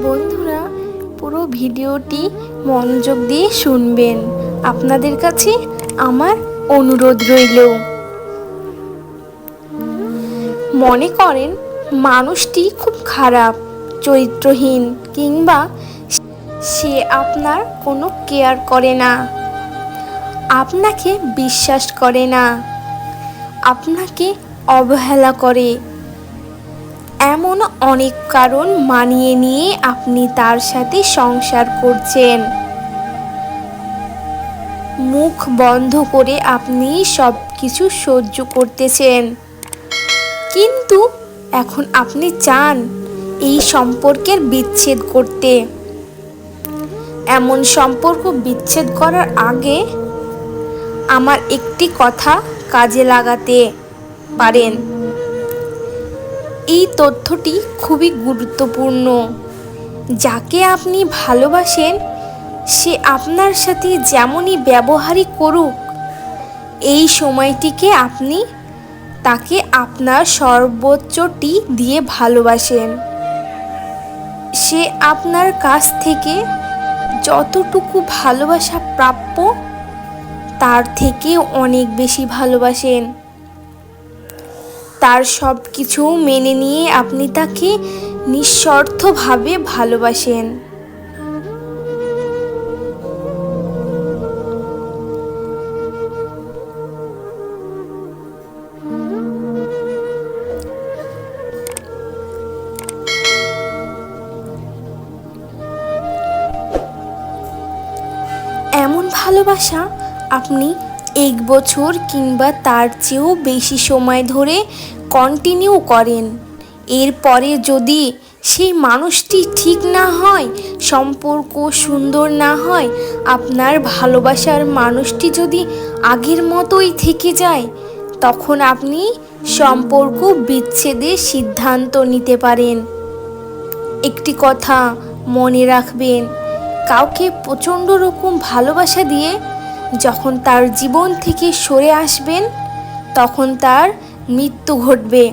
বন্ধুরা, পুরো ভিডিওটি মনোযোগ দিয়ে শুনবেন। আপনাদের কাছে আমার অনুরোধ রইল। মনে করেন মানুষটি খুব খারাপ, চরিত্রহীন, কিংবা সে আপনার কোনো কেয়ার করে না, আপনাকে বিশ্বাস করে না, আপনাকে অবহেলা করে। এমন অনেক কারণ মানিয়ে নিয়ে আপনি তার সাথে সংসার করছেন। মুখ বন্ধ করে আপনি সব কিছু সহ্য করতেছেন, কিন্তু এখন আপনি চান এই সম্পর্কের বিচ্ছেদ করতে। এমন সম্পর্ক বিচ্ছেদ করার আগে আমার একটি কথা কাজে লাগাতে পারেন। এই তথ্যটি খুবই গুরুত্বপূর্ণ। যাকে আপনি ভালোবাসেন সে আপনার সাথে যেমনই ব্যবহারই করুক, এই সময়টিকে আপনি তাকে আপনার সর্বোচ্চটি দিয়ে ভালোবাসেন। সে আপনার কাছ থেকে যতটুকু ভালোবাসা প্রাপ্য তার থেকে অনেক বেশি ভালোবাসেন। তার সব কিছু মেনে নিয়ে আপনি তাকে নিঃস্বার্থভাবে ভালোবাসেন। এমন ভালোবাসা আপনি 1 বছর কিংবা তার চেয়েও বেশি সময় ধরে কন্টিনিউ করেন। এরপরে যদি সেই মানুষটি ঠিক না হয়, সম্পর্ক সুন্দর না হয়, আপনার ভালোবাসার মানুষটি যদি আগের মতোই থেকে যায়, তখন আপনি সম্পর্ক বিচ্ছেদের সিদ্ধান্ত নিতে পারেন। একটি কথা মনে রাখবেন, কাউকে প্রচণ্ড রকম ভালোবাসা দিয়ে যখন তার জীবন থেকে সরে আসবেন, তখন তার মৃত্যু ঘটবে,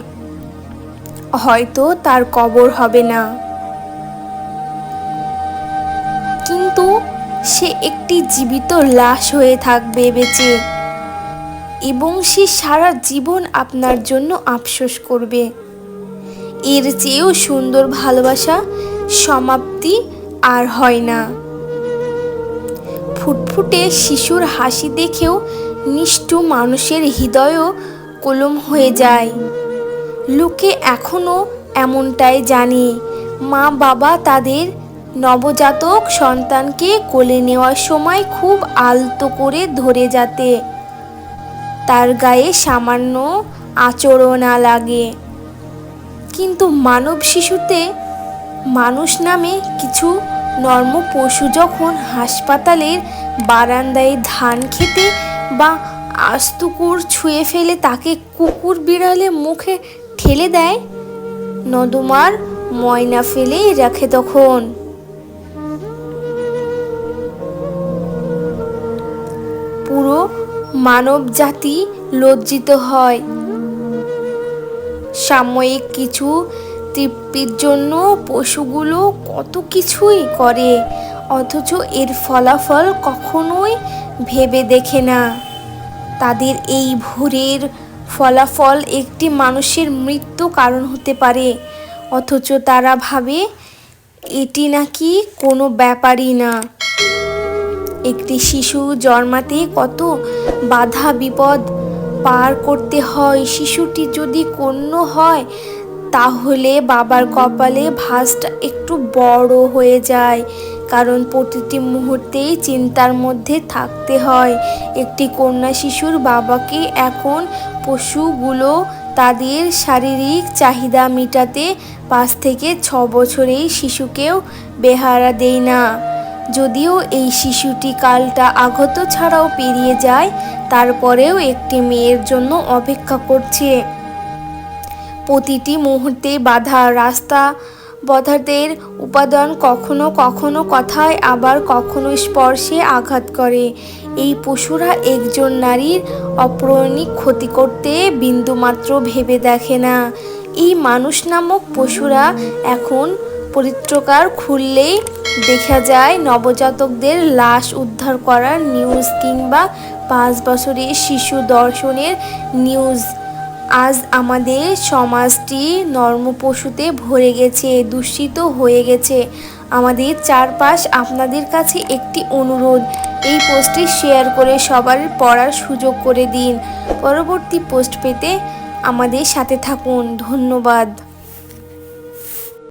হয়তো তার কবর হবে না, কিন্তু সে একটি জীবিত লাশ হয়ে থাকবে বেঁচে, এবং সে সারা জীবন আপনার জন্য আফসোস করবে। এর চেয়েও সুন্দর ভালোবাসা সমাপ্তি আর হয় না। ফুটফুটে শিশুর হাসি দেখেও নিষ্ঠুর মানুষের হৃদয়ও কলম হয়ে যায়। লোকে এখনও এমনটাই জানে। মা বাবা তাদের নবজাতক সন্তানকে কোলে নেওয়ার সময় খুব আলতো করে ধরে, যাতে তার গায়ে সামান্য আঁচড়ও না লাগে। কিন্তু মানব শিশুতে মানুষ নামে কিছু নর্ম পশু যখন হাসপাতালের বারান্দায় ধান খেতে বা আস্তুকুর ছুঁয়ে ফেলে তাকে কুকুর বিড়ালে মুখে ঠেলে দেয়, নর্দমার ময়লা ফেলে রাখে, তখন পুরো মানব জাতি লজ্জিত হয়। সাময়িক কিছু তৃপ্তির জন্য পশুগুলো কত কিছুই করে, অথচ এর ফলাফল কখনোই ভেবে দেখে না। তাদের এই ভুলের ফলাফল একটি মানুষের মৃত্যু কারণ হতে পারে, অথচ তারা ভাবে এটি নাকি কোনো ব্যাপারই না। একটি শিশু জন্মাতে কত বাধা বিপদ পার করতে হয়। শিশুটি যদি কন্যা হয়, তাহলে বাবার কপালে ভাঁজটা একটু বড় হয়ে যায়, কারণ প্রতিটি মুহূর্তেই চিন্তার মধ্যে থাকতে হয়। একটি কন্যা শিশুর বাবাকে এখন পশুগুলো তাদের শারীরিক চাহিদা মেটাতে 5 থেকে 6 বছরেই শিশুকেও বেহারা দেয় না। যদিও এই শিশুটি কালটা আগত ছাড়াও পেরিয়ে যায়, তারপরেও একটি মেয়ের জন্য অপেক্ষা করছে। প্রতিটি মুহূর্তে বাধা, রাস্তা বধাদের উপাদান কখনো কখনো কথায়, আবার কখনো স্পর্শে আঘাত করে। এই পশুরা একজন নারীর অপ্রাণিক ক্ষতি করতে বিন্দুমাত্র ভেবে দেখে না। এই মানুষ নামক পশুরা এখন পত্রিকার খুললেই দেখা যায় নবজাতকদের লাশ উদ্ধার করার নিউজ কিংবা 5 বছরের শিশু ধর্ষণের নিউজ। আজ আমাদের সমাজটি নরমপশুতে ভরে গেছে, দূষিত হয়ে গেছে। আমাদের চারপাশ। আপনাদের কাছে একটি অনুরোধ, এই পোস্টটি শেয়ার করে সবার পড়ার সুযোগ করে দিন। পরবর্তী পোস্ট পেতে আমাদের সাথে থাকুন। ধন্যবাদ।